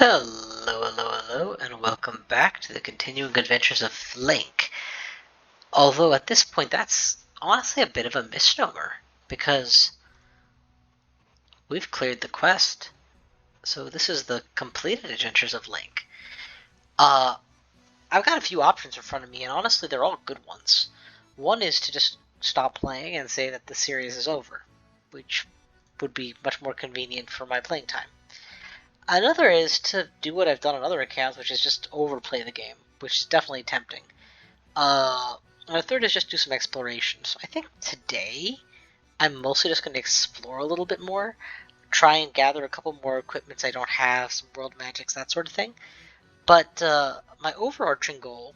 Hello, and welcome back to the continuing adventures of Lainkk. Although at this point that's honestly a bit of a misnomer, because we've cleared the quest. So this is the completed adventures of Lainkk. I've got a few options in front of me, and honestly they're all good ones. One is to just stop playing and say that the series is over, which would be much more convenient for my playing time. Another is to do what I've done on other accounts, which is just overplay the game, which is definitely tempting. And a third is just do some exploration. So I think today I'm mostly just going to explore a little bit more, try and gather a couple more equipments I don't have, some world magics, that sort of thing. But my overarching goal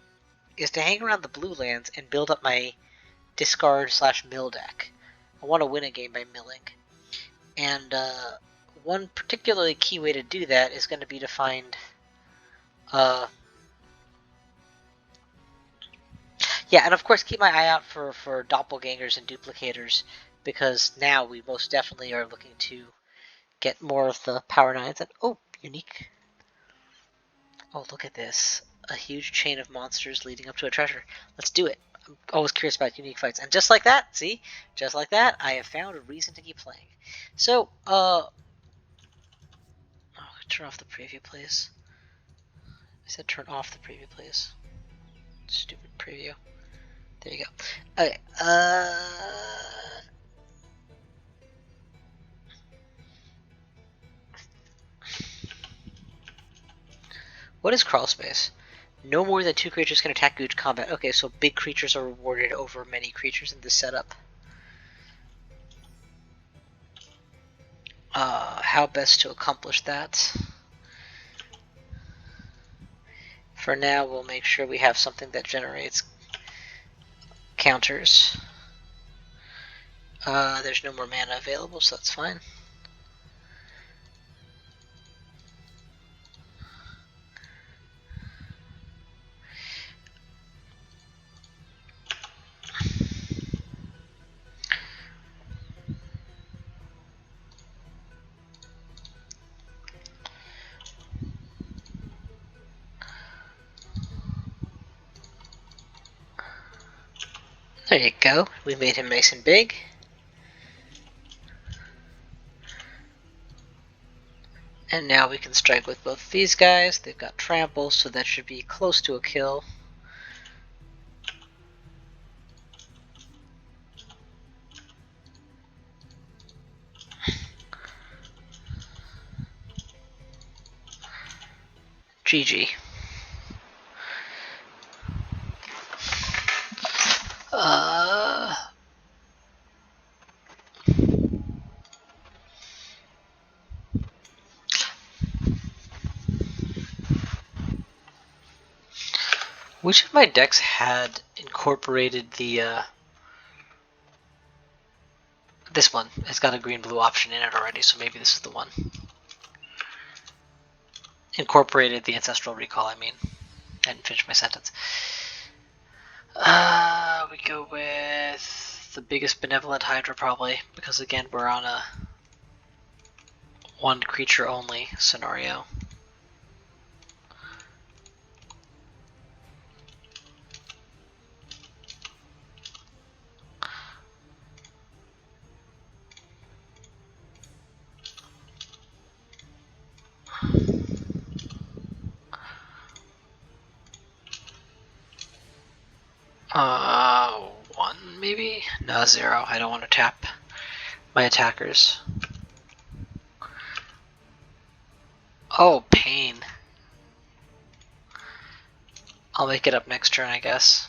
is to hang around the blue lands and build up my discard/mill deck. I want to win a game by milling. And one particularly key way to do that is going to be to find yeah, and of course keep my eye out for doppelgangers and duplicators, because now we most definitely are looking to get more of the power 9s. And oh, unique. Oh, look at this. A huge chain of monsters leading up to a treasure. Let's do it. I'm always curious about unique fights. And just like that, see? Just like that, I have found a reason to keep playing. So, oh, turn off the preview, please. I said turn off the preview, please. Stupid preview. There you go. Okay, what is crawl space? No more than 2 creatures can attack each combat. Okay, so big creatures are rewarded over many creatures in this setup. How best to accomplish that? For now, we'll make sure we have something that generates counters. There's no more mana available, so that's fine. There you go. We made him nice and big. And now we can strike with both these guys. They've got trample, so that should be close to a kill. GG. Which of my decks had incorporated the, this one? It's got a green-blue option in it already, so maybe this is the one. Incorporated the Ancestral Recall, I mean. I didn't finish my sentence. We go with the biggest Benevolent Hydra, probably, because again, we're on a one creature only scenario. One maybe? No, 0. I don't want to tap my attackers. Oh, pain. I'll make it up next turn, I guess.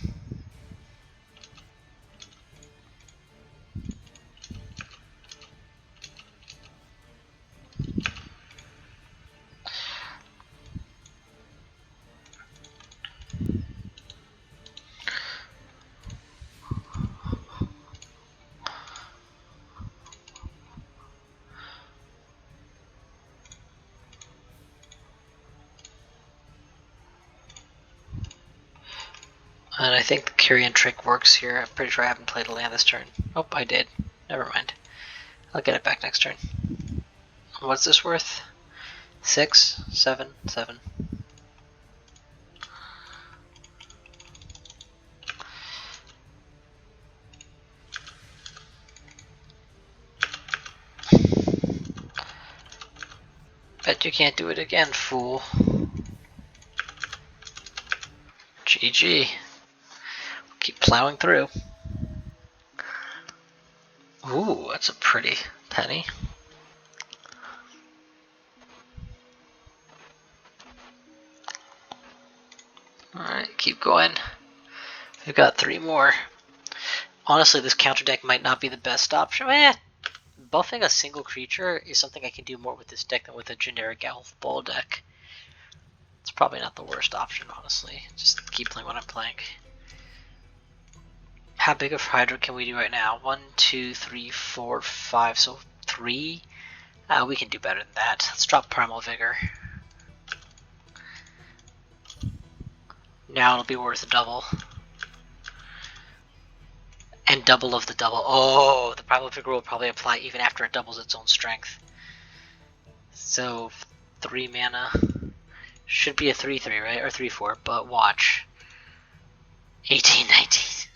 And I think the Kyrian trick works here. I'm pretty sure I haven't played a land this turn. Oh, I did. Never mind. I'll get it back next turn. What's this worth? 6, 7, 7. Bet you can't do it again, fool. GG. Keep plowing through. Ooh, that's a pretty penny. Alright, keep going. We've got 3 more. Honestly, this counter deck might not be the best option. Buffing a single creature is something I can do more with this deck than with a generic Elf Ball deck. It's probably not the worst option, honestly. Just keep playing what I'm playing. How big of Hydra can we do right now? 1, 2, 3, 4, 5. So 3? We can do better than that. Let's drop Primal Vigor. Now it'll be worth a double. And double of the double. Oh, the Primal Vigor will probably apply even after it doubles its own strength. So 3 mana. Should be a 3-3, right? Or 3-4, but watch. 18-19.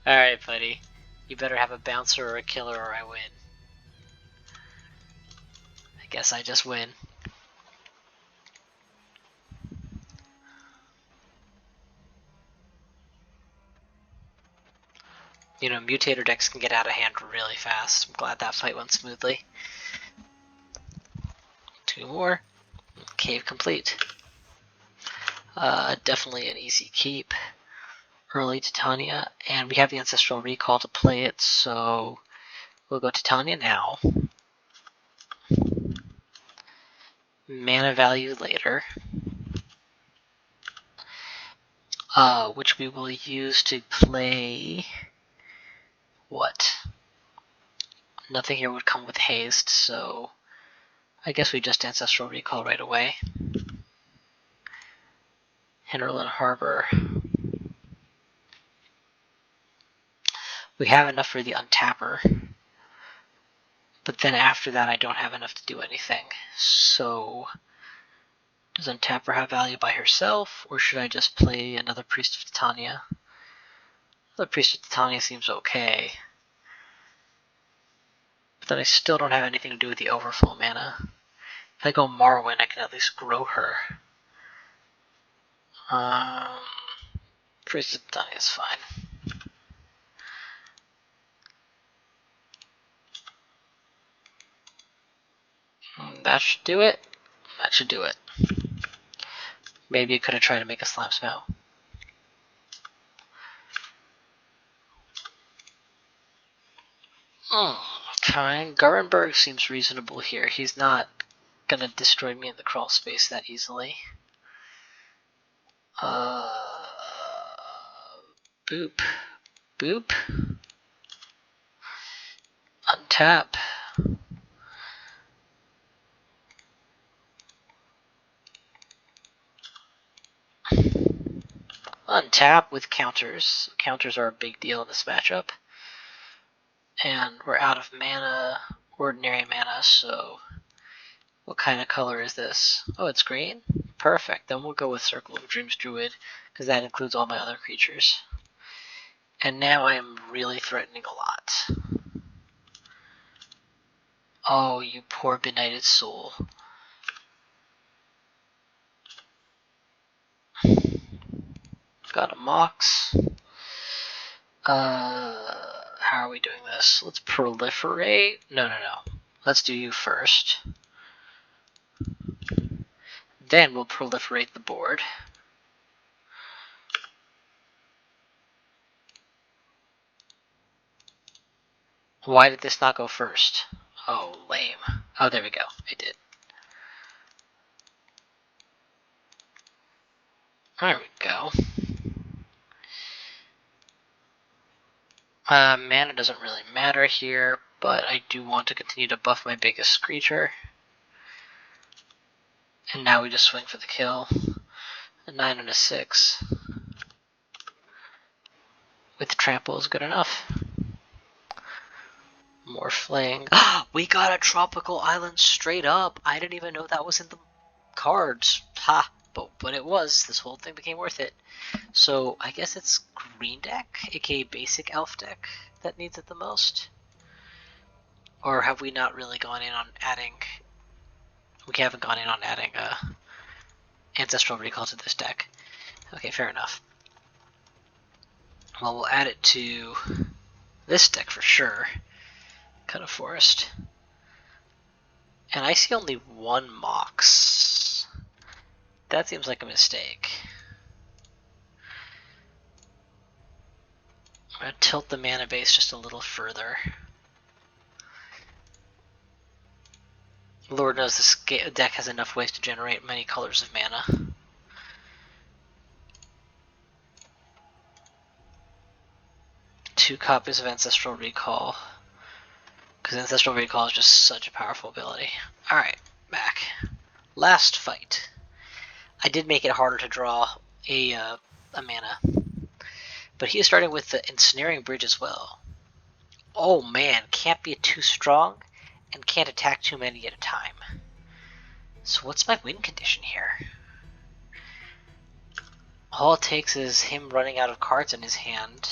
Alright, buddy. You better have a bouncer or a killer or I win. I guess I just win. You know, mutator decks can get out of hand really fast. I'm glad that fight went smoothly. 2 more. Cave complete. Definitely an easy keep. Early Titania, and we have the Ancestral Recall to play it, so we'll go Titania now. Mana value later. Which we will use to play... what? Nothing here would come with haste, so I guess we just Ancestral Recall right away. Hinterland Harbor. We have enough for the Untapper, but then after that I don't have enough to do anything. So, does Untapper have value by herself, or should I just play another Priest of Titania? The Priest of Titania seems okay. But then I still don't have anything to do with the overflow mana. If I go Morrowind, I can at least grow her. Priest of Titania is fine. That should do it. That should do it. Maybe I could have tried to make a Slap Spell. Fine. Gurenberg seems reasonable here. He's not gonna destroy me in the crawl space that easily. Boop. Boop. Untap. Untap with counters. Counters are a big deal in this matchup. And we're out of mana, ordinary mana, so what kind of color is this? Oh, it's green? Perfect. Then we'll go with Circle of Dreams Druid, because that includes all my other creatures. And now I am really threatening a lot. Oh, you poor benighted soul. Got a Mox. How are we doing this? Let's proliferate. No. Let's do you first. Then we'll proliferate the board. Why did this not go first? Oh, lame. Oh, there we go. It did. There we go. Mana doesn't really matter here, but I do want to continue to buff my biggest creature. And now we just swing for the kill. A 9 and a 6. With trample is good enough. Morphling. We got a tropical island straight up. I didn't even know that was in the cards. Ha! But it was. This whole thing became worth it. So I guess it's green deck, aka basic elf deck, that needs it the most. Or have we not really gone in on adding? We haven't gone in on adding Ancestral Recall to this deck. Okay, fair enough. Well, we'll add it to this deck for sure. Cut a Forest. And I see only one Mox. That seems like a mistake. I'm going to tilt the mana base just a little further. Lord knows this deck has enough ways to generate many colors of mana. Two copies of Ancestral Recall. Because Ancestral Recall is just such a powerful ability. Alright, back. Last fight. I did make it harder to draw a mana. But he is starting with the Ensnaring Bridge as well. Oh man, can't be too strong and can't attack too many at a time. So what's my win condition here? All it takes is him running out of cards in his hand.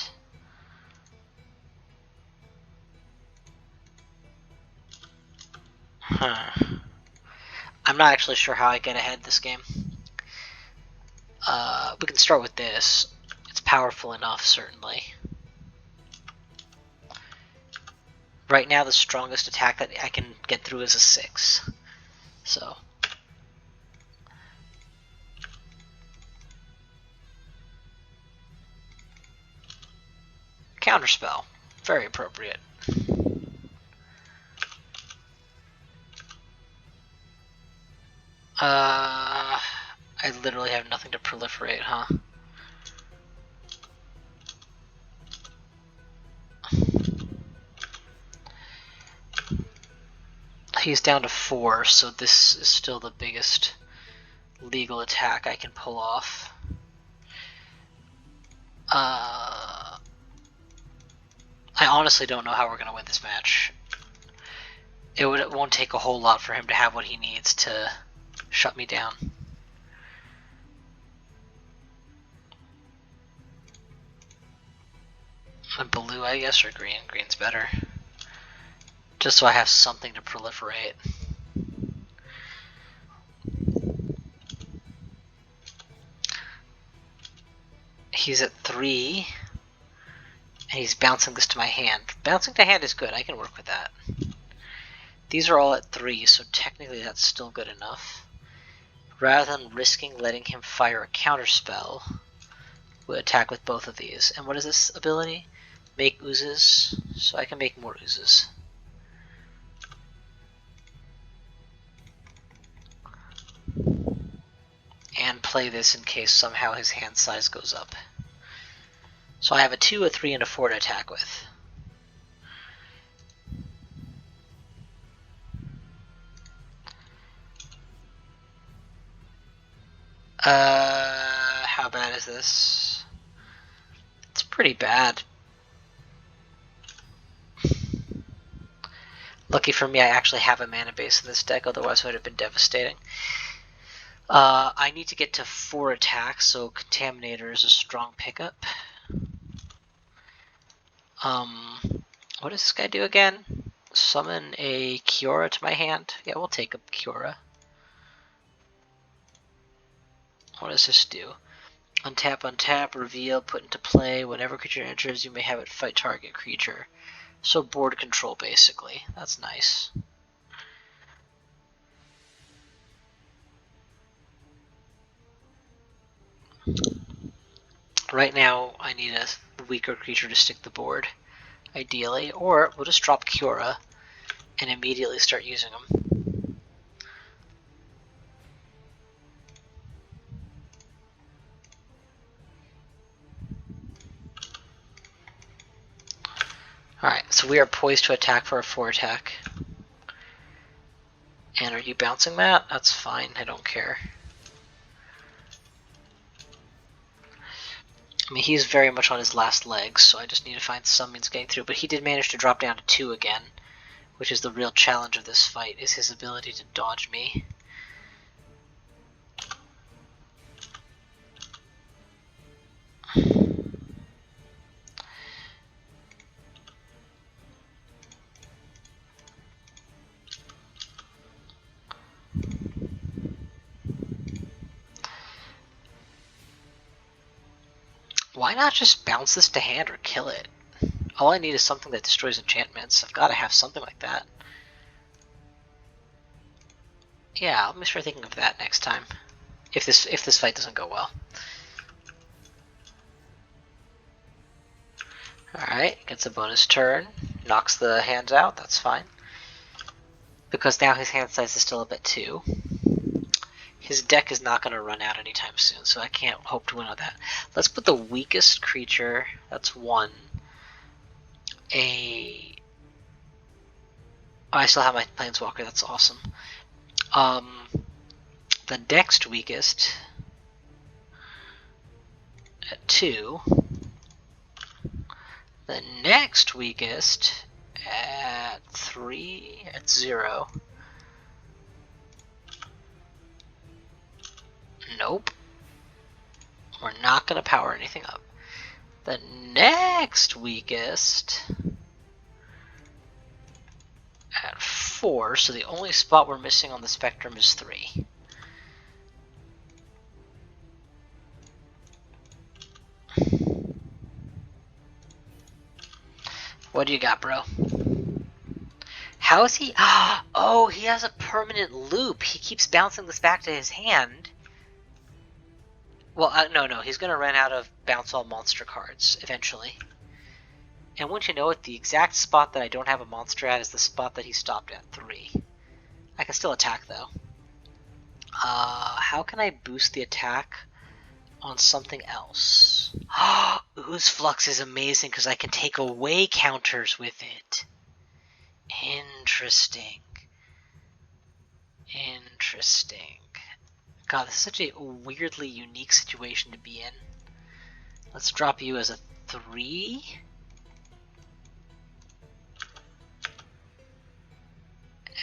I'm not actually sure how I get ahead this game. We can start with this. It's powerful enough, certainly. Right now, the strongest attack that I can get through is a 6. So. Counterspell. Very appropriate. I literally have nothing to proliferate, huh? He's down to 4, so this is still the biggest legal attack I can pull off. I honestly don't know how we're going to win this match. It won't take a whole lot for him to have what he needs to shut me down. Blue, I guess, or green? Green's better. Just so I have something to proliferate. He's at 3, and he's bouncing this to my hand. Bouncing to hand is good, I can work with that. These are all at 3, so technically that's still good enough. Rather than risking letting him fire a counterspell, we'll attack with both of these. And what is this ability? Make oozes, so I can make more oozes. And play this in case somehow his hand size goes up. So I have a 2, a 3, and a 4 to attack with. How bad is this? It's pretty bad. Lucky for me, I actually have a mana base in this deck, otherwise it would have been devastating. I need to get to 4 attacks, so Contaminator is a strong pickup. What does this guy do again? Summon a Kiora to my hand? Yeah, we'll take a Kiora. What does this do? Untap, reveal, put into play. Whenever creature enters, you may have it fight target creature. So board control, basically. That's nice. Right now, I need a weaker creature to stick the board, ideally. Or we'll just drop Kiora and immediately start using them. Alright, so we are poised to attack for a 4 attack. And are you bouncing that? That's fine, I don't care. I mean, he's very much on his last legs, so I just need to find some means of getting through. But he did manage to drop down to 2 again, which is the real challenge of this fight, is his ability to dodge me. Why not just bounce this to hand or kill it? All I need is something that destroys enchantments. I've got to have something like that. Yeah, I'll make sure thinking of that next time. If this fight doesn't go well. Alright, gets a bonus turn. Knocks the hands out, that's fine. Because now his hand size is still up at 2. His deck is not going to run out anytime soon, so I can't hope to win on that. Let's put the weakest creature, that's 1. I still have my Planeswalker, that's awesome. The next weakest at 2. The next weakest at 3, at 0. Nope. We're not going to power anything up. The next weakest at 4, so the only spot we're missing on the spectrum is 3. What do you got, bro? How is he? Oh, he has a permanent loop. He keeps bouncing this back to his hand. Well, no, he's going to run out of bounce all monster cards eventually. And wouldn't you know it, the exact spot that I don't have a monster at is the spot that he stopped at, 3. I can still attack, though. How can I boost the attack on something else? Ooze Flux is amazing because I can take away counters with it. Interesting. God, this is such a weirdly unique situation to be in. Let's drop you as a 3.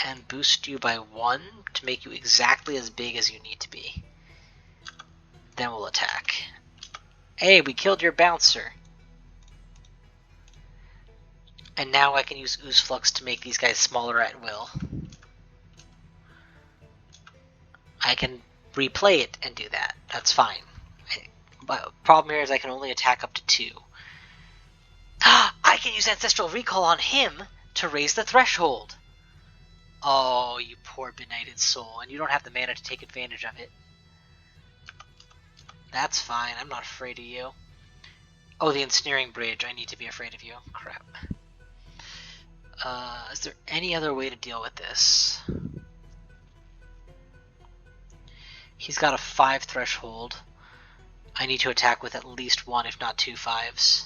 And boost you by 1 to make you exactly as big as you need to be. Then we'll attack. Hey, we killed your bouncer. And now I can use Ooze Flux to make these guys smaller at will. I can replay it and do that. That's fine. But problem here is I can only attack up to 2. I can use Ancestral Recall on him to raise the threshold. Oh, you poor benighted soul. And you don't have the mana to take advantage of it. That's fine. I'm not afraid of you. Oh, the Ensnaring Bridge. I need to be afraid of you. Crap. Is there any other way to deal with this? He's got a 5 threshold. I need to attack with at least 1, if not 2 5s.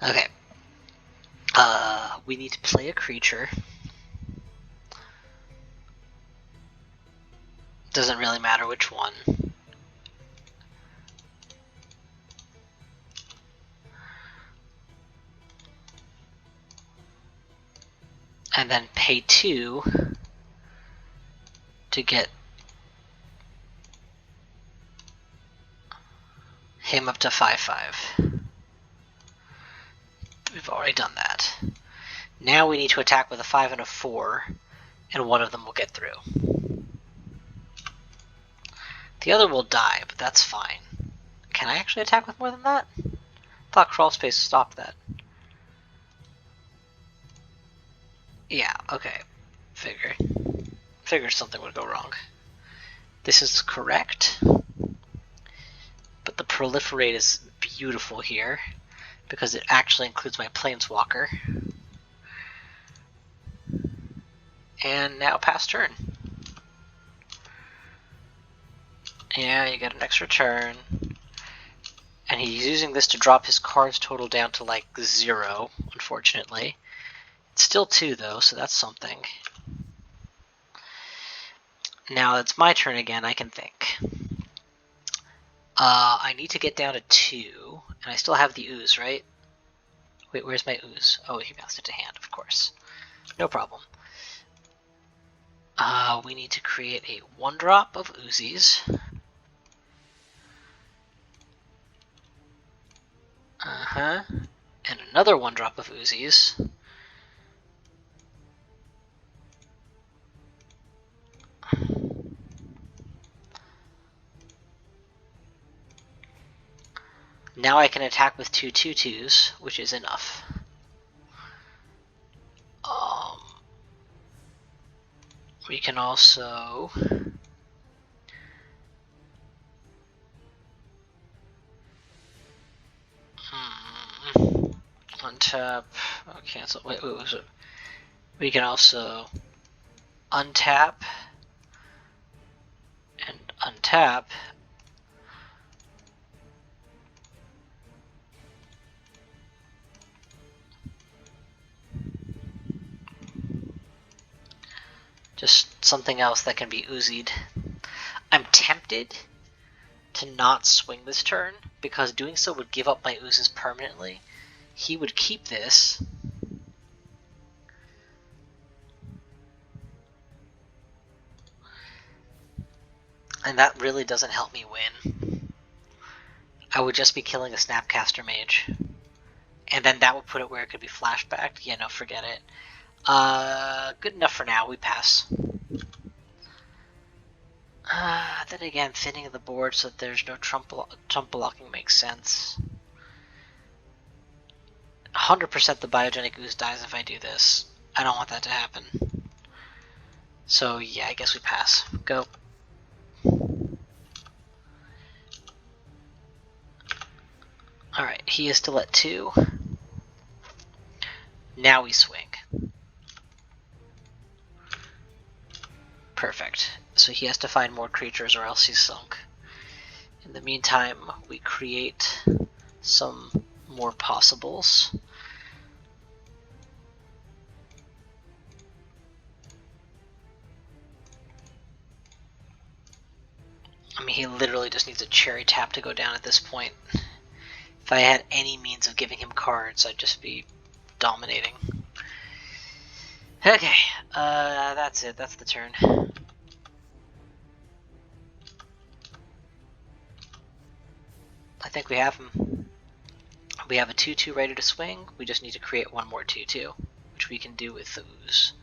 Okay. We need to play a creature. Doesn't really matter which one. And then pay 2 to get him up to 5/5. We've already done that. Now we need to attack with a 5 and a 4, and one of them will get through. The other will die, but that's fine. Can I actually attack with more than that? I thought Crawl Space stopped that. Yeah, okay. Figured something would go wrong. This is correct. But the Proliferate is beautiful here, because it actually includes my Planeswalker. And now pass turn. Yeah, you get an extra turn. And he's using this to drop his cards total down to like 0, unfortunately. Still 2 though, so that's something. Now it's my turn again, I can think. I need to get down to 2, and I still have the ooze, right? Wait, where's my ooze? Oh, he bounced it to hand, of course. No problem. We need to create a 1-drop of Uzis. And another 1-drop of Uzis. Now I can attack with 2 2/2s, which is enough. We can also untap, cancel. Wait, what was it? We can also untap and untap. Just something else that can be oozied. I'm tempted to not swing this turn, because doing so would give up my oozes permanently. He would keep this. And that really doesn't help me win. I would just be killing a Snapcaster Mage. And then that would put it where it could be flashbacked. Yeah, no, forget it. Good enough for now, we pass. Then again, thinning the board so that there's no trump blocking makes sense. 100% the Biogenic Ooze dies if I do this. I don't want that to happen. So yeah, I guess we pass. Go. Alright, he is still at 2. Now we swing. Perfect. So he has to find more creatures or else he's sunk. In the meantime, we create some more possibles. I mean, he literally just needs a cherry tap to go down at this point. If I had any means of giving him cards, I'd just be dominating. Okay, that's it. That's the turn. I think we have him. We have a 2/2 ready to swing. We just need to create one more 2/2, which we can do with the ooze.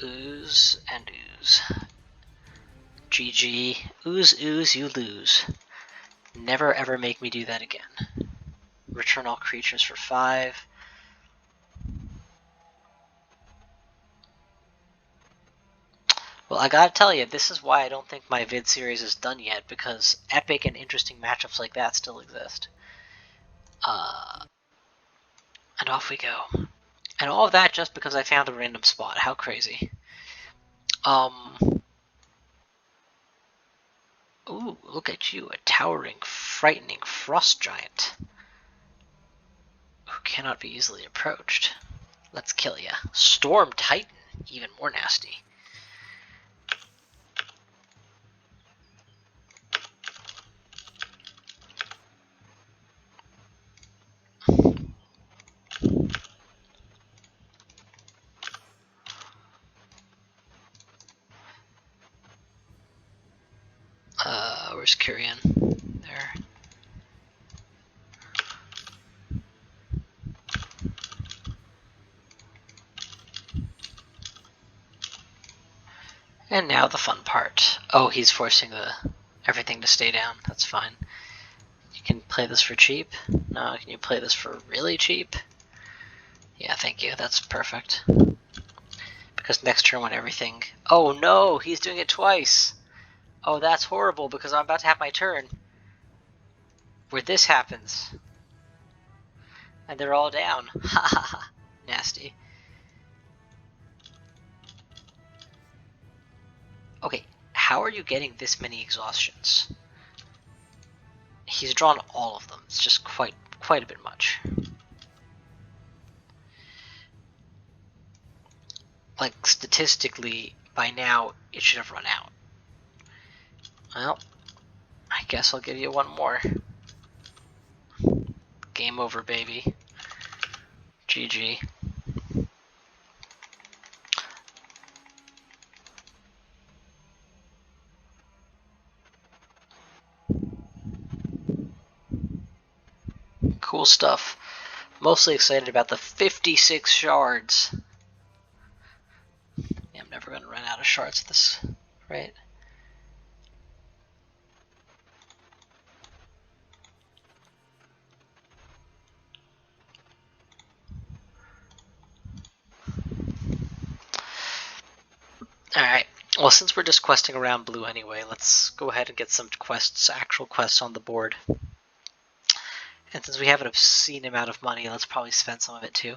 Ooze and ooze. GG. Ooze, ooze, you lose. Never ever make me do that again. Return all creatures for 5. Well, I gotta tell you, this is why I don't think my vid series is done yet, because epic and interesting matchups like that still exist. And off we go. And all of that just because I found a random spot. How crazy. Ooh, look at you, a towering, frightening frost giant who cannot be easily approached. Let's kill ya. Storm Titan, even more nasty. Where's Kyrian? There. And now the fun part. Oh, he's forcing everything to stay down. That's fine. You can play this for cheap. No, can you play this for really cheap? Yeah, thank you. That's perfect. Because next turn when everything... Oh no, he's doing it twice. Oh, that's horrible because I'm about to have my turn where this happens. And they're all down. Ha ha ha. Nasty. Okay, how are you getting this many exhaustions? He's drawn all of them. It's just quite a bit much. Like, statistically, by now, it should have run out. Well, I guess I'll give you one more. Game over, baby. GG. Cool stuff. Mostly excited about the 56 shards. Yeah, I'm never going to run out of shards at this rate. Alright, well, since we're just questing around blue anyway, let's go ahead and get some quests, actual quests on the board. And since we have an obscene amount of money, let's probably spend some of it too.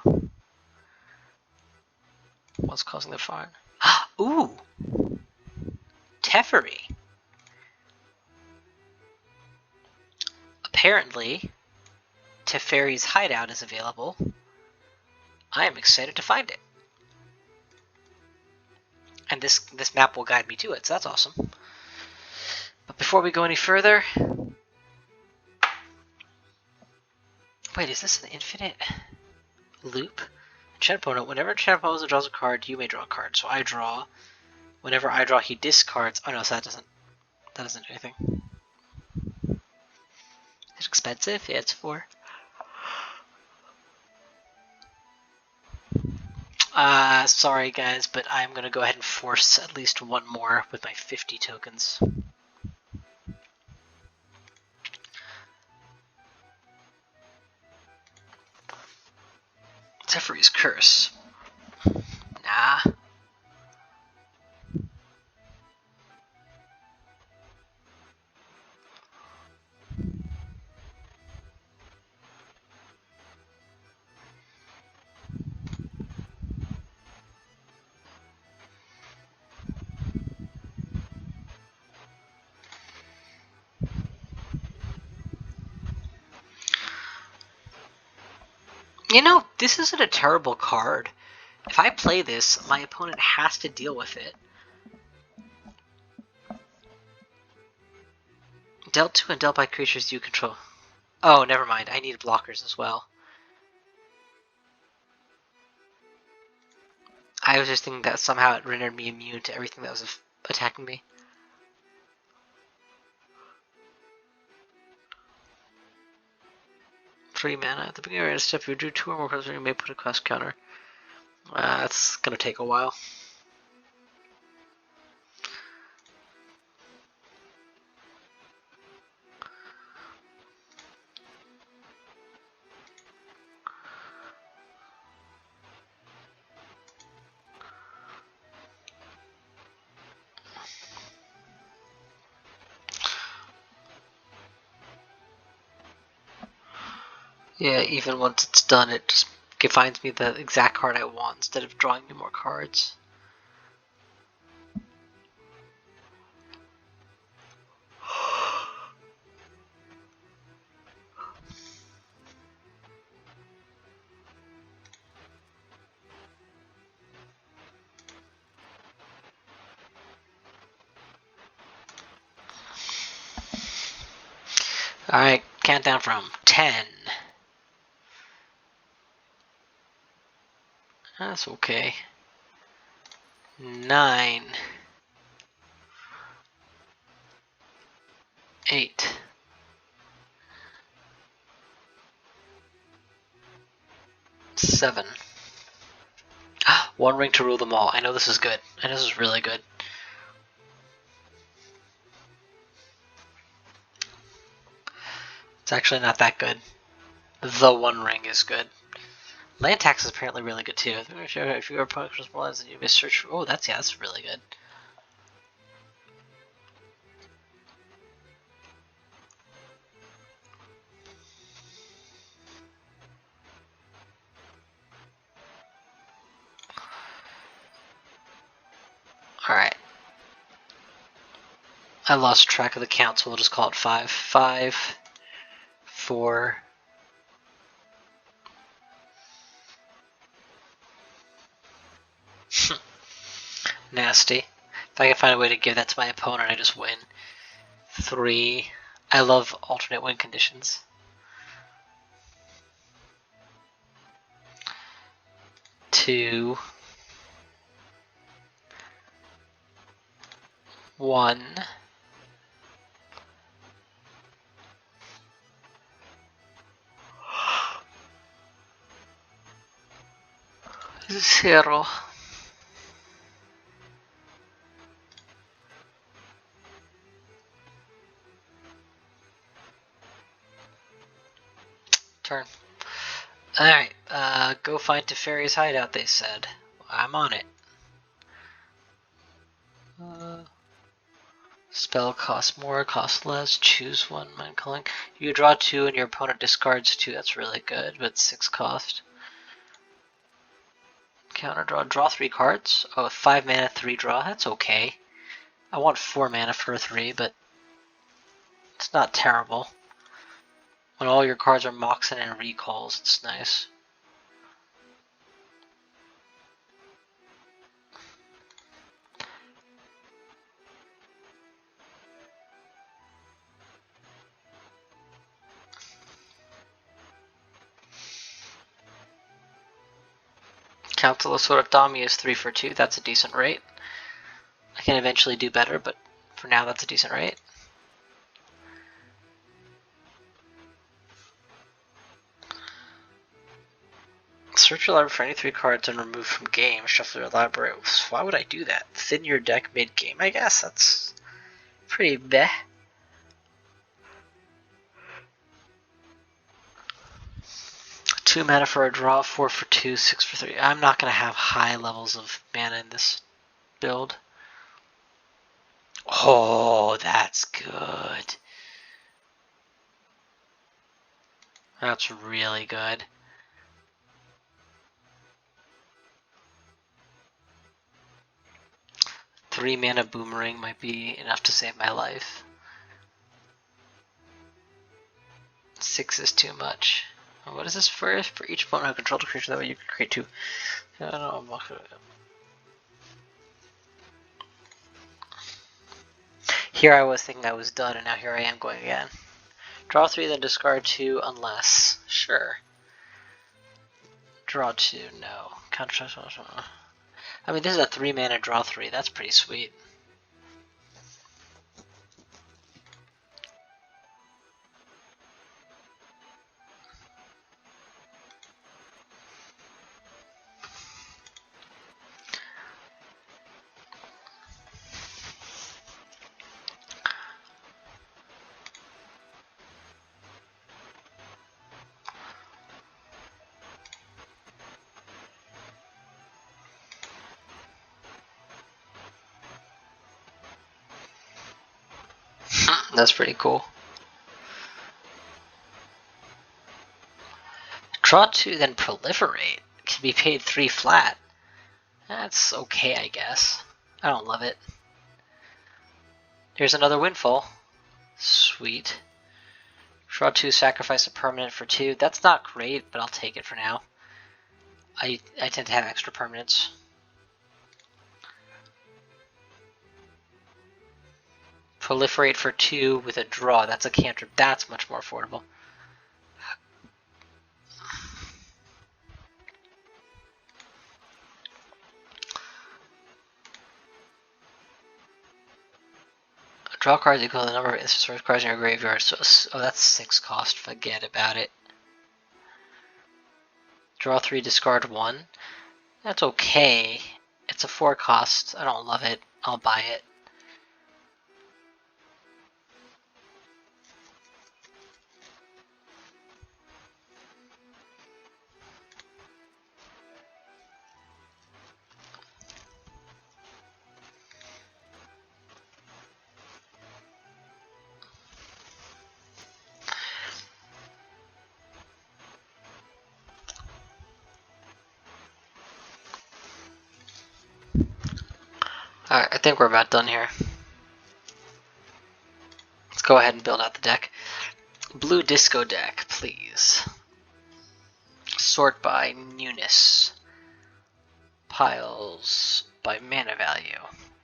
What's causing the fire? Ooh! Teferi! Apparently, Teferi's hideout is available. I am excited to find it. And this map will guide me to it, so that's awesome. But before we go any further... Wait, is this an infinite loop? Chat opponent, whenever chat opponent draws a card, you may draw a card. So I draw. Whenever I draw, he discards. Oh no, so that doesn't do anything. Is it expensive? Yeah, it's 4. Sorry guys, but I'm gonna go ahead and force at least one more with my 50 tokens. Teferi's Curse. Nah. You know, this isn't a terrible card. If I play this, my opponent has to deal with it. Dealt to and dealt by creatures you control. Oh, never mind. I need blockers as well. I was just thinking that somehow it rendered me immune to everything that was attacking me. Three mana. At the beginning of your step, if you drew 2 or more cards, you may put a quest counter. That's gonna take a while. Yeah, even once it's done, it just finds me the exact card I want instead of drawing me more cards. Alright, countdown from 10. That's okay. 9. 8. 7. One ring to rule them all. I know this is good. I know this is really good. It's actually not that good. The One Ring is good. Land tax is apparently really good too. If your opponent was more lands than you may search for. Oh, that's really good. Alright. I lost track of the count, so we'll just call it 5. 5. 4. Nasty. If I can find a way to give that to my opponent, I just win. 3. I love alternate win conditions. 2. 1. 0. Turn. Alright, go find Teferi's hideout, they said. I'm on it. Spell costs more, costs less, choose one, mind calling. You draw 2 and your opponent discards 2, that's really good, but 6 cost. Counter draw 3 cards. Oh, 5 mana, 3 draw, that's okay. I want 4 mana for a 3, but it's not terrible. When all your cards are Moxen and recalls, it's nice. Council of Soratami is 3 for 2, that's a decent rate. I can eventually do better, but for now that's a decent rate. Search your library for any 3 cards and remove from game. Shuffle your library. Why would I do that? Thin your deck mid-game, I guess. That's pretty bleh. Two mana for a draw, 4 for 2, 6 for 3. I'm not going to have high levels of mana in this build. Oh, that's good. That's really good. Three mana Boomerang might be enough to save my life. 6 is too much. What is this for? For each opponent who controls a creature, that way you can create 2. I don't know. Here I was thinking I was done, and now here I am going again. Draw 3, then discard 2, unless. Sure. Draw 2, no. I mean, this is a 3 mana draw 3. That's pretty sweet. That's pretty cool. Draw 2, then proliferate. Can be paid 3 flat. That's okay, I guess. I don't love it. Here's another windfall. Sweet. Draw 2, sacrifice a permanent for 2. That's not great, but I'll take it for now. I tend to have extra permanents. Proliferate for 2 with a draw. That's a cantrip. That's much more affordable. Draw cards equal to the number of instant cards in your graveyard. So, oh, that's 6 cost. Forget about it. Draw 3, discard 1. That's okay. It's a 4 cost. I don't love it. I'll buy it. Alright, I think we're about done here. Let's go ahead and build out the deck. Blue disco deck, please. Sort by newness. Piles by mana value.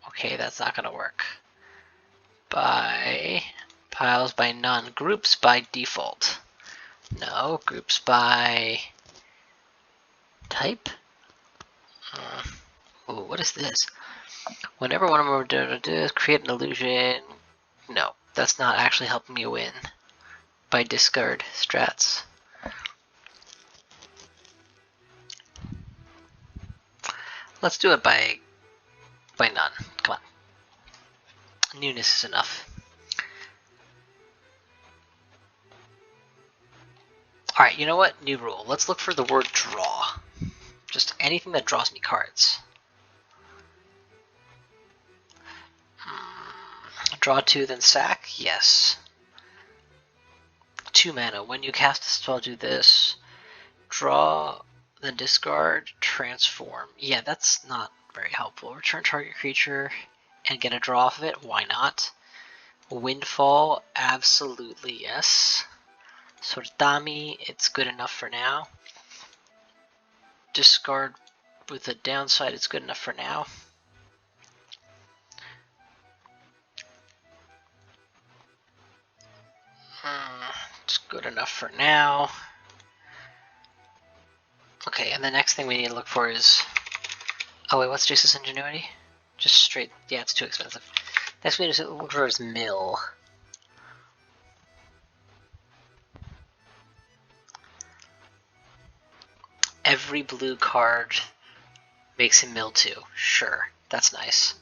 Okay, that's not gonna work. By piles by none. Groups by default. No, groups by type? Ooh, what is this? Whenever one of them does create an illusion. No, that's not actually helping me win. By discard strats. Let's do it by none. Come on. Newness is enough. Alright, you know what? New rule. Let's look for the word draw. Just anything that draws me cards. Draw 2, then sack? Yes. 2 mana. When you cast a spell, do this. Draw, then discard, transform. Yeah, that's not very helpful. Return target creature and get a draw off of it. Why not? Windfall, absolutely yes. Sortami, it's good enough for now. Discard with a downside, it's good enough for now. It's good enough for now. Okay, and the next thing we need to look for is... Oh wait, what's Jace's Ingenuity? Just straight... Yeah, it's too expensive. Next we need to look for is Mill. Every blue card makes him mill 2. Sure, that's nice.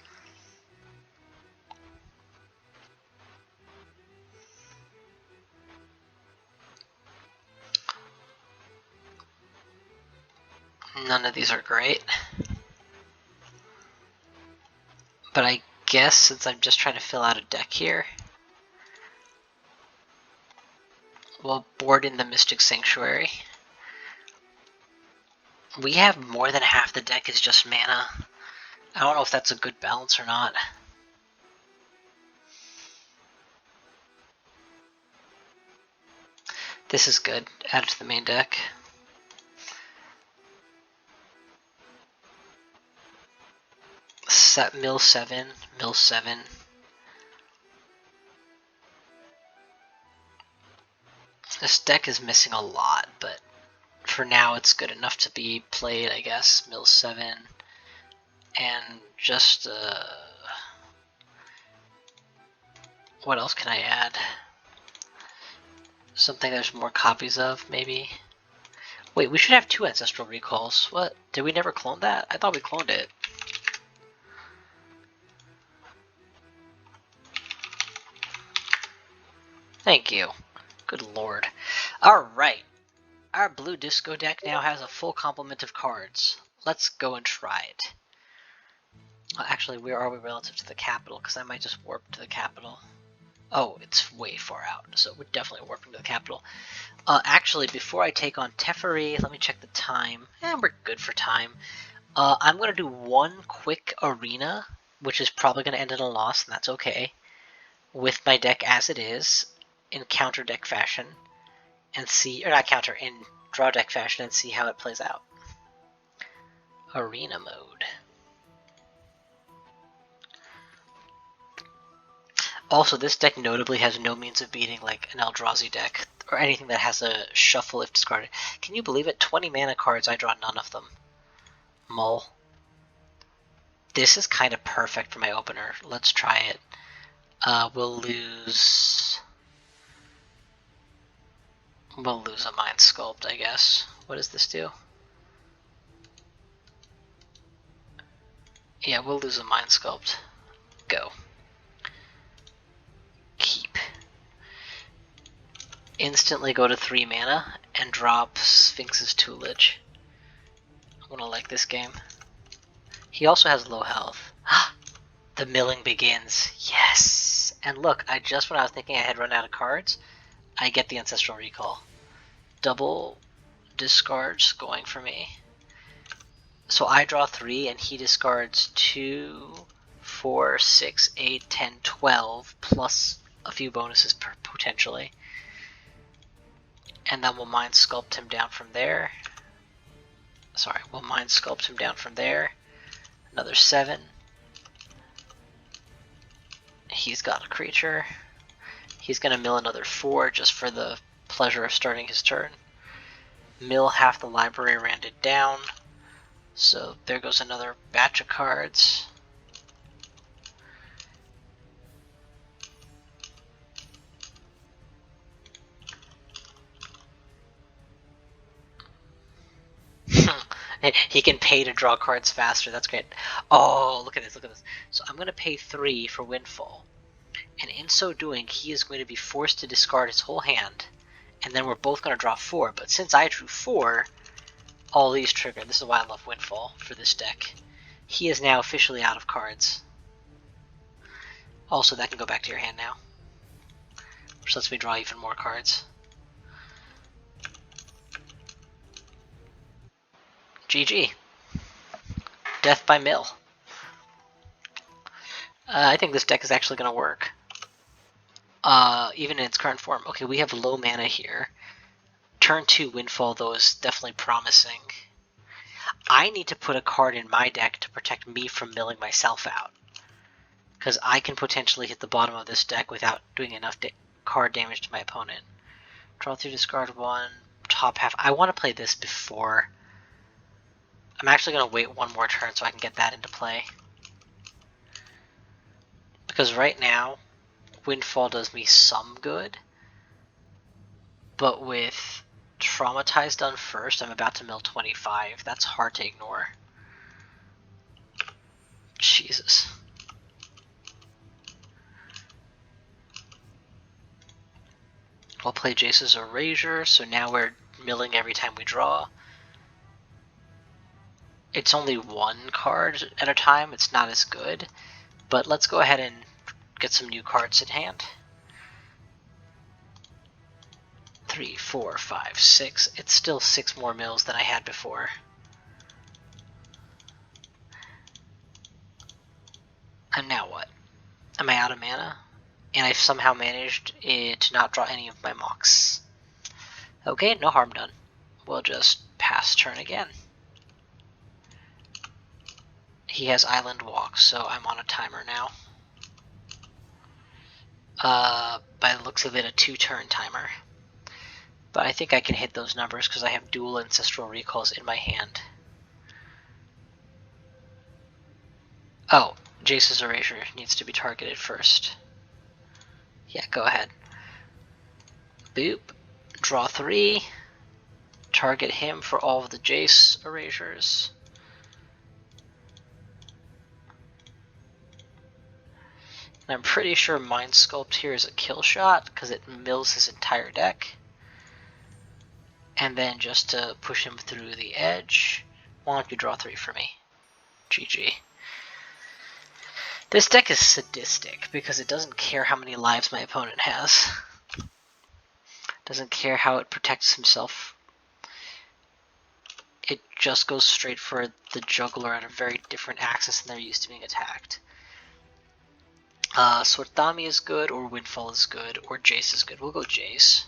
None of these are great. But I guess since I'm just trying to fill out a deck here, we'll board in the Mystic Sanctuary. We have more than half the deck is just mana. I don't know if that's a good balance or not. This is good. Add it to the main deck. Set mill 7, mill 7. This deck is missing a lot, but for now it's good enough to be played, I guess. Mill 7. And just, what else can I add? Something there's more copies of, maybe? Wait, we should have 2 Ancestral Recalls. What? Did we never clone that? I thought we cloned it. Thank you. Good lord. Alright. Our blue disco deck now has a full complement of cards. Let's go and try it. Actually, where are we relative to the capital? Because I might just warp to the capital. Oh, it's way far out, so we're definitely warping to the capital. Actually, before I take on Teferi, let me check the time. We're good for time. I'm going to do one quick arena, which is probably going to end in a loss, and that's okay, with my deck as it is, in counter deck fashion, and see, or not counter, in draw deck fashion, and see how it plays out. Arena mode. Also, this deck notably has no means of beating like an Eldrazi deck, or anything that has a shuffle if discarded. Can you believe it? 20 mana cards, I draw none of them. Mull. This is kind of perfect for my opener. Let's try it. We'll lose a Mind Sculpt, I guess. What does this do? Yeah, we'll lose a Mind Sculpt. Go. Keep. Instantly go to 3 mana and drop Sphinx's Tutelage. I'm gonna like this game. He also has low health. The milling begins. Yes! And look, when I was thinking I had run out of cards, I get the Ancestral Recall. Double discards going for me. So I draw 3 and he discards 2, 4, 6, 8, 10, 12, plus a few bonuses potentially. And then we'll Mind Sculpt him down from there. Sorry, we'll Mind Sculpt him down from there. Another 7. He's got a creature. He's going to mill another 4 just for the pleasure of starting his turn. Mill half the library, ran it down. So there goes another batch of cards. He can pay to draw cards faster. That's great. Oh, look at this, look at this. So I'm going to pay 3 for Windfall. And in so doing, he is going to be forced to discard his whole hand. And then we're both going to draw 4. But since I drew 4, all these trigger. This is why I love Windfall for this deck. He is now officially out of cards. Also, that can go back to your hand now. Which lets me draw even more cards. GG. Death by mill. I think this deck is actually going to work. Even in its current form. Okay, we have low mana here. Turn 2 Windfall, though, is definitely promising. I need to put a card in my deck to protect me from milling myself out. Because I can potentially hit the bottom of this deck without doing enough card damage to my opponent. Draw 3, discard 1, top half. I want to play this before. I'm actually going to wait one more turn so I can get that into play. Because right now, Windfall does me some good. But with Traumatize done first, I'm about to mill 25. That's hard to ignore. Jesus. I'll play Jace's Erasure, so now we're milling every time we draw. It's only one card at a time, it's not as good. But let's go ahead and get some new cards in hand. 3, 4, 5, 6. It's still 6 more mills than I had before. And now what? Am I out of mana? And I've somehow managed to not draw any of my mocks. Okay, no harm done. We'll just pass turn again. He has Island Walk, so I'm on a timer now. By the looks of it, a 2-turn timer. But I think I can hit those numbers because I have dual Ancestral Recalls in my hand. Oh, Jace's Erasure needs to be targeted first. Yeah, go ahead. Boop. Draw 3. Target him for all of the Jace Erasures. And I'm pretty sure Mind Sculpt here is a kill shot because it mills his entire deck. And then just to push him through the edge, why don't you draw 3 for me? GG. This deck is sadistic because it doesn't care how many lives my opponent has. Doesn't care how it protects himself. It just goes straight for the juggler at a very different axis than they're used to being attacked. Swarthami is good, or Windfall is good, or Jace is good. We'll go Jace.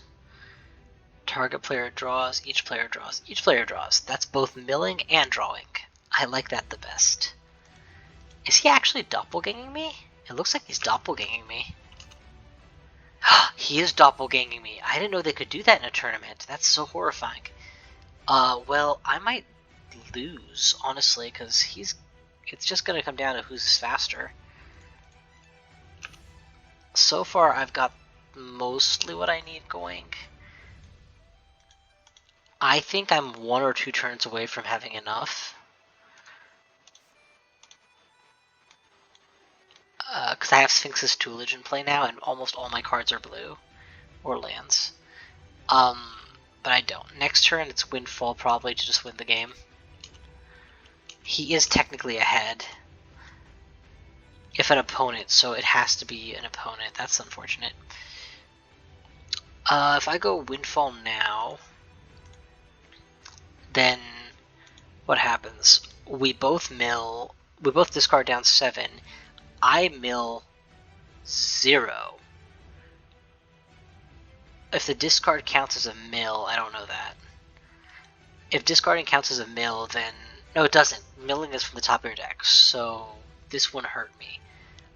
Target player draws, each player draws, each player draws. That's both milling and drawing. I like that the best. Is he actually doppelganging me? It looks like he's doppelganging me. He is doppelganging me. I didn't know they could do that in a tournament. That's so horrifying. Well, I might lose, honestly, because it's just going to come down to who's faster. So far, I've got mostly what I need going. I think I'm 1 or 2 turns away from having enough. Because I have Sphinx's Tutelage in play now, and almost all my cards are blue. Or lands. But I don't. Next turn, it's Windfall probably to just win the game. He is technically ahead. If an opponent, so it has to be an opponent. That's unfortunate. If I go Windfall now, then what happens? We both discard down 7. I mill 0. If the discard counts as a mill, I don't know that. If discarding counts as a mill, then... No, it doesn't. Milling is from the top of your deck, so this wouldn't hurt me.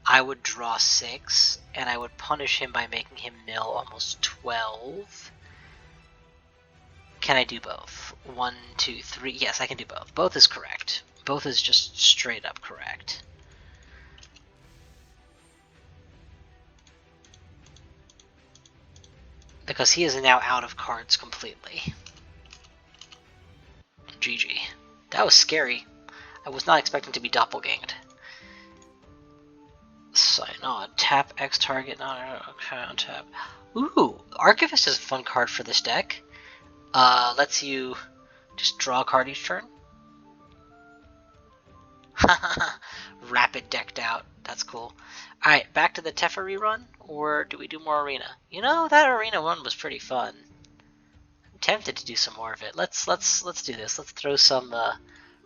I would draw 6, and I would punish him by making him mill almost 12. Can I do both? 1, 2, 3. Yes, I can do both. Both is correct. Both is just straight up correct. Because he is now out of cards completely. GG. That was scary. I was not expecting to be doppelganged. Sign on. Tap X target. No, okay, on tap. Ooh, Archivist is a fun card for this deck. Lets you just draw a card each turn. Rapid decked out. That's cool. Alright, back to the Tefa rerun, or do we do more Arena? You know, that Arena one was pretty fun. I'm tempted to do some more of it. Let's do this. Let's throw some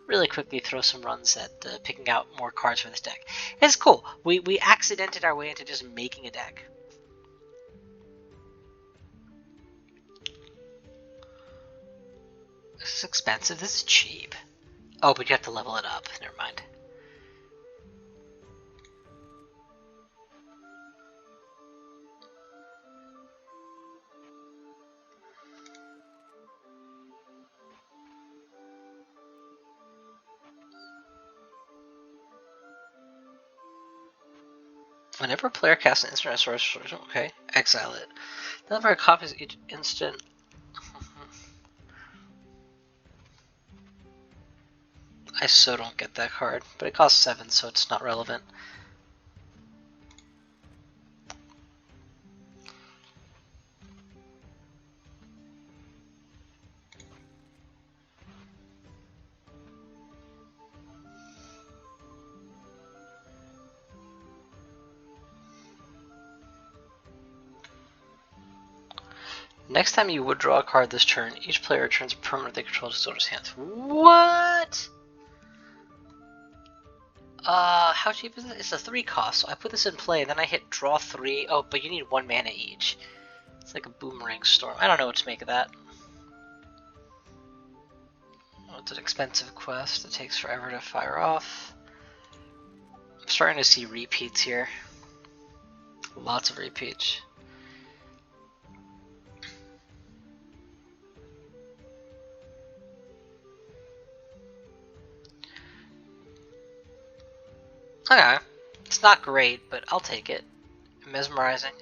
really quickly throw some runs at picking out more cards for this deck. It's cool. We accidented our way into just making a deck. This is expensive. This is cheap. Oh, but you have to level it up. Never mind. Whenever a player casts an instant source, okay, exile it. The number of copies each instant. I so don't get that card, but it costs 7, so it's not relevant. Next time you would draw a card this turn, each player returns a permanent they control to his owner's hands. What? How cheap is it? It's a 3 cost, so I put this in play, and then I hit draw 3. Oh, but you need 1 mana each. It's like a boomerang storm. I don't know what to make of that. Oh, it's an expensive quest. It takes forever to fire off. I'm starting to see repeats here. Lots of repeats. Okay. It's not great, but I'll take it. Mesmerizing.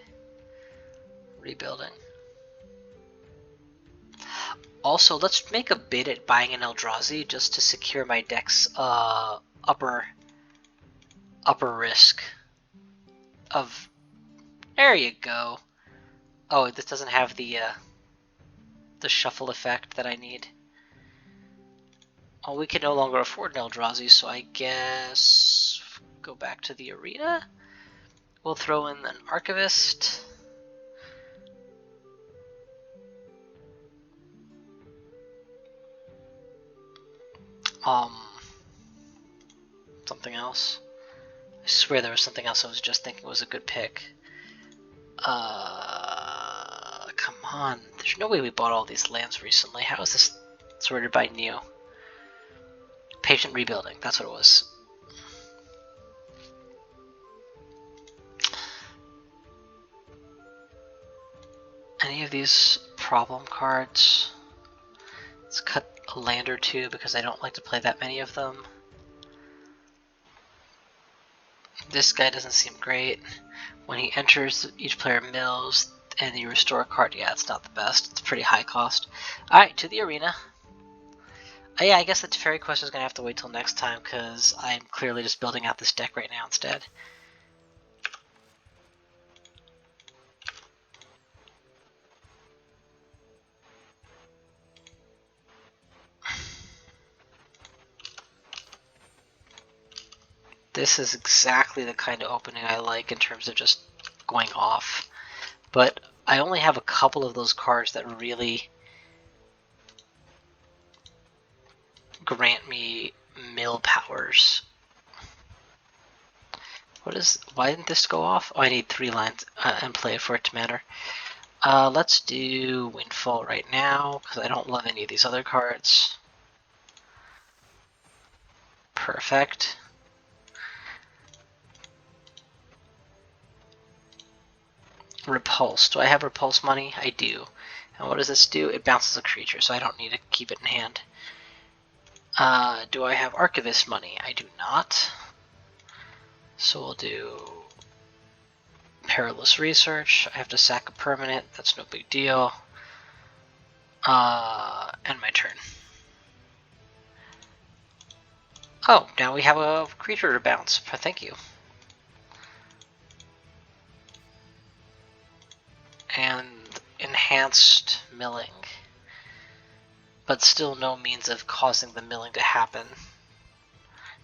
Rebuilding. Also, let's make a bid at buying an Eldrazi just to secure my deck's upper risk of... There you go. Oh, this doesn't have the shuffle effect that I need. Oh, we can no longer afford an Eldrazi, so I guess go back to the arena. We'll throw in an Archivist. Something else. I swear there was something else I was just thinking was a good pick. Come on. There's no way we bought all these lands recently. How is this sorted by new? Patient rebuilding. That's what it was. Any of these problem cards? Let's cut a land or two because I don't like to play that many of them. This guy doesn't seem great. When he enters, each player mills, and you restore a card. Yeah, it's not the best. It's pretty high cost. Alright, to the arena. Yeah, I guess the Teferi quest is going to have to wait till next time, because I'm clearly just building out this deck right now instead. This is exactly the kind of opening I like in terms of just going off. But I only have a couple of those cards that really grant me mill powers. Why didn't this go off? Oh, I need 3 lines in play for it to matter. Let's do Windfall right now, because I don't love any of these other cards. Perfect. Repulse. Do I have Repulse money? I do. And what does this do? It bounces a creature, so I don't need to keep it in hand. Do I have Archivist money? I do not. So we'll do Perilous Research. I have to sack a permanent. That's no big deal. And my turn. Oh, now we have a creature to bounce. Thank you. And enhanced milling. But still no means of causing the milling to happen.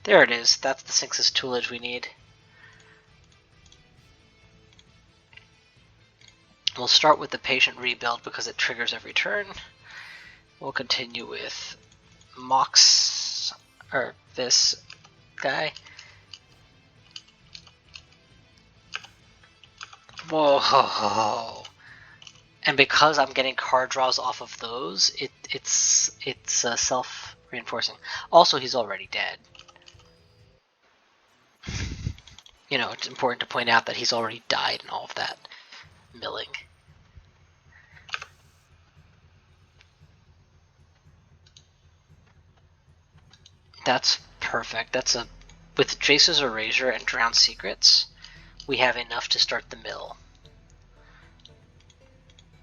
There it is. That's the Sphinx's toolage we need. We'll start with the Patient Rebuild because it triggers every turn. We'll continue with Mox, or this guy. Whoa! And because I'm getting card draws off of those, it's self-reinforcing. Also, he's already dead. You know, it's important to point out that he's already died in all of that milling. That's perfect. With Jace's Erasure and Drowned Secrets, we have enough to start the mill.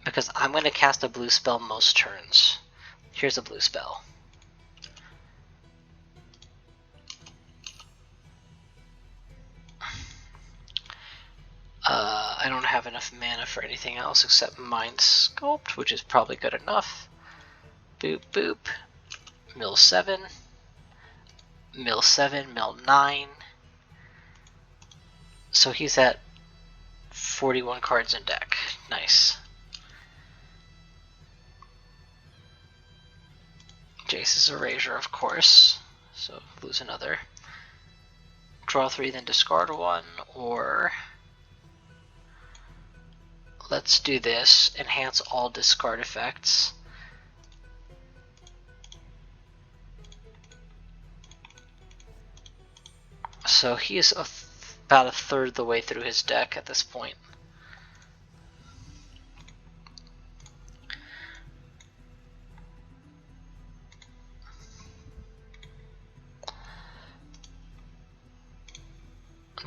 Because I'm going to cast a blue spell most turns. Here's a blue spell. I don't have enough mana for anything else except Mind Sculpt, which is probably good enough. Boop, boop. Mill 7. Mill 7, mill 9. So he's at 41 cards in deck. Nice. Jace's Erasure, of course. So lose another. Draw 3, then discard 1, or let's do this. Enhance all discard effects. So he is about a third the way through his deck at this point.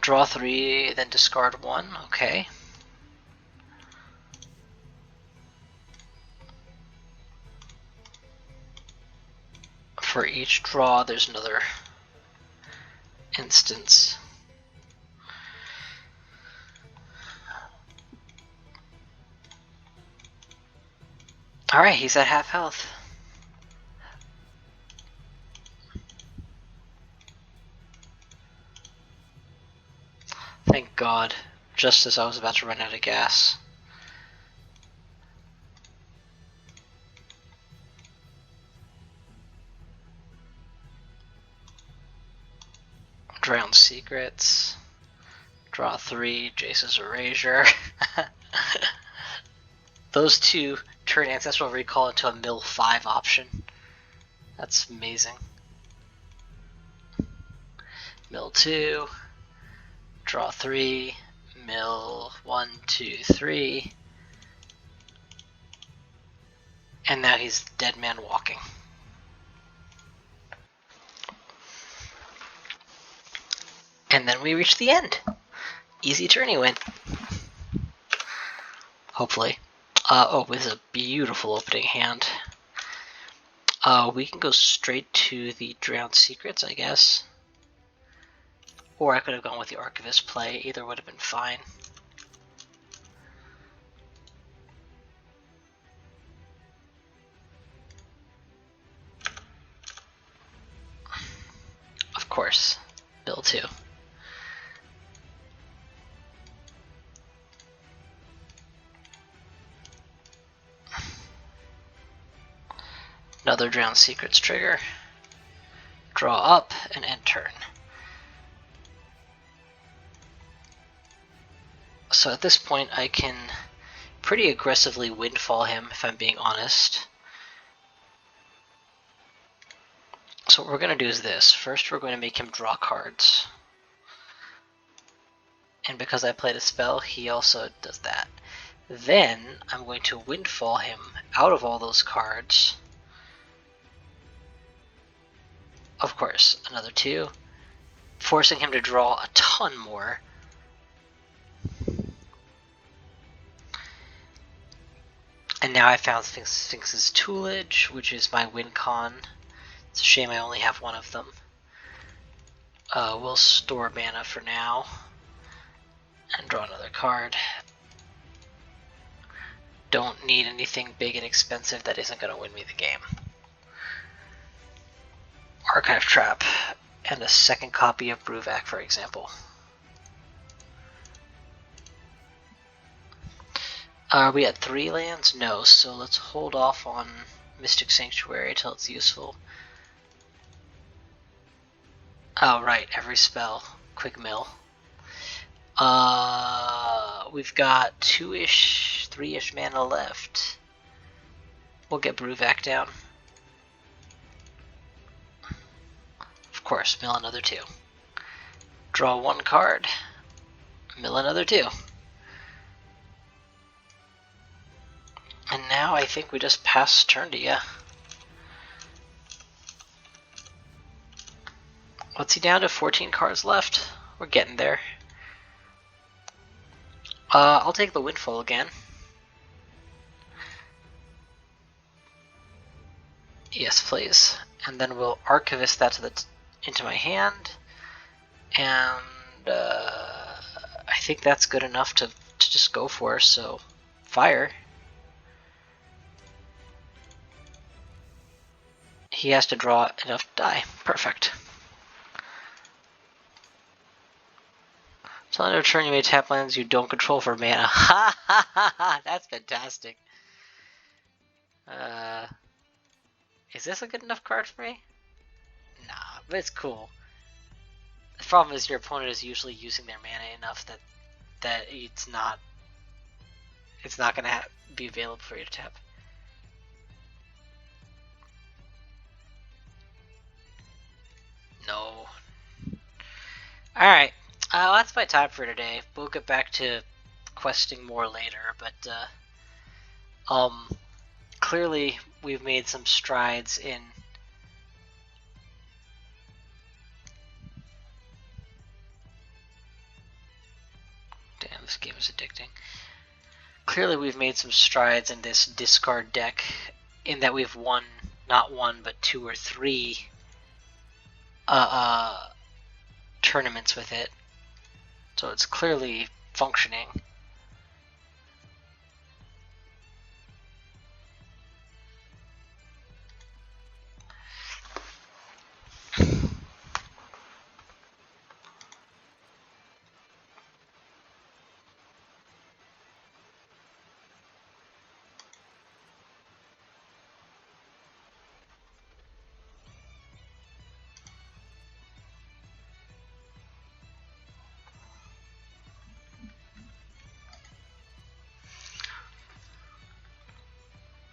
Draw 3, then discard 1. Okay. For each draw, there's another instance. Alright, he's at half health. Thank God, just as I was about to run out of gas. Drowned Secrets. Draw 3, Jace's Erasure. Those two turn Ancestral Recall into a mill 5 option. That's amazing. Mill 2. Draw 3. Mill 1, 2, 3. And now he's Dead Man Walking. And then we reach the end. Easy tourney win. Hopefully. With a beautiful opening hand. We can go straight to the Drowned Secrets, I guess. Or I could have gone with the Archivist play. Either would have been fine. Of course. Bill 2. Another Drowned Secrets trigger. Draw up and end turn. So at this point I can pretty aggressively windfall him, if I'm being honest. So what we're going to do is this. First, we're going to make him draw cards. And because I played a spell, he also does that. Then, I'm going to windfall him out of all those cards. Of course, another 2. Forcing him to draw a ton more. And now I found Sphinx's Toolage, which is my win con. It's a shame I only have one of them. We'll store mana for now. And draw another card. Don't need anything big and expensive that isn't going to win me the game. Archive Trap. And a second copy of Bruvak, for example. Are we at 3 lands? No, so let's hold off on Mystic Sanctuary till it's useful. Oh, right, every spell. Quick mill. We've got 2-ish, 3-ish mana left. We'll get Bruvak down. Of course, mill another 2. Draw 1 card. Mill another 2. And now I think we just pass turn to ya. What's he down to? 14 cards left? We're getting there. I'll take the windfall again. Yes, please. And then we'll archivist that into my hand. And I think that's good enough to just go for, so fire. He has to draw enough to die. Perfect. So on your turn you may tap lands you don't control for mana. Ha ha ha ha! That's fantastic. Is this a good enough card for me? Nah, but it's cool. The problem is your opponent is usually using their mana enough that it's not gonna be available for you to tap. No. Alright, that's my time for today. We'll get back to questing more later, but clearly we've made some strides in damn, this game is addicting. Clearly we've made some strides in this discard deck in that we've won not 1 but 2 or 3 tournaments with it. So it's clearly functioning.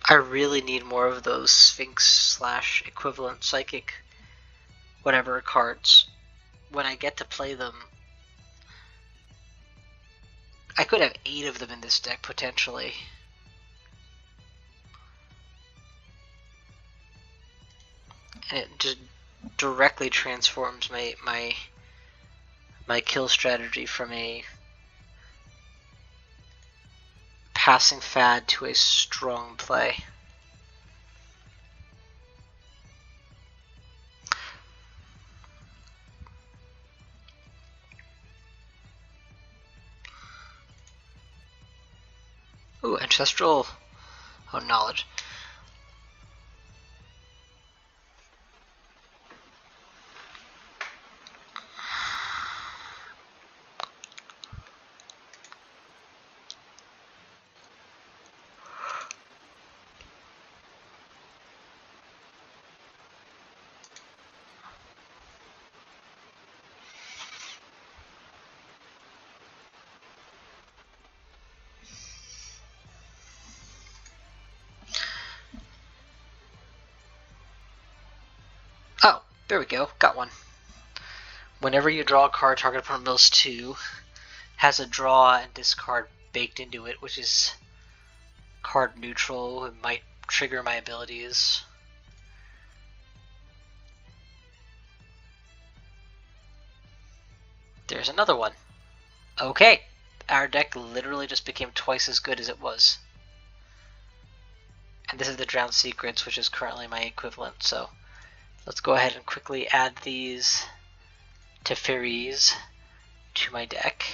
I really need more of those Sphinx / equivalent psychic whatever cards. When I get to play them, I could have 8 of them in this deck potentially. And it just directly transforms my kill strategy from a passing fad to a strong play. Ooh, ancestral knowledge. There we go, got one. Whenever you draw a card, target opponent mills 2, has a draw and discard baked into it, which is card neutral. It might trigger my abilities. There's another one. Okay, our deck literally just became twice as good as it was. And this is the Drowned Secrets, which is currently my equivalent, so let's go ahead and quickly add these Teferis to my deck.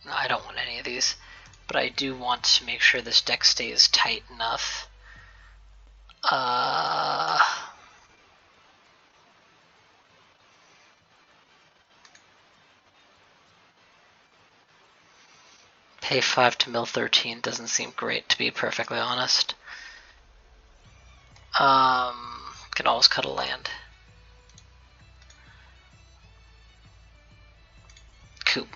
No, I don't want any of these, but I do want to make sure this deck stays tight enough. Pay 5 to mill 13 doesn't seem great, to be perfectly honest. Can always cut a land. Cool.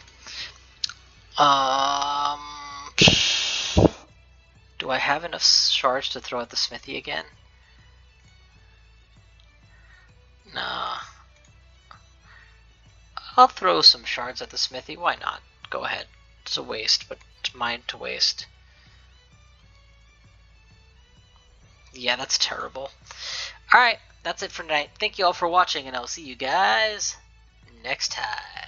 Do I have enough shards to throw at the smithy again? Nah. I'll throw some shards at the smithy, why not? Go ahead. It's a waste, but it's mine to waste. Yeah, that's terrible. Alright, that's it for tonight. Thank you all for watching, and I'll see you guys next time.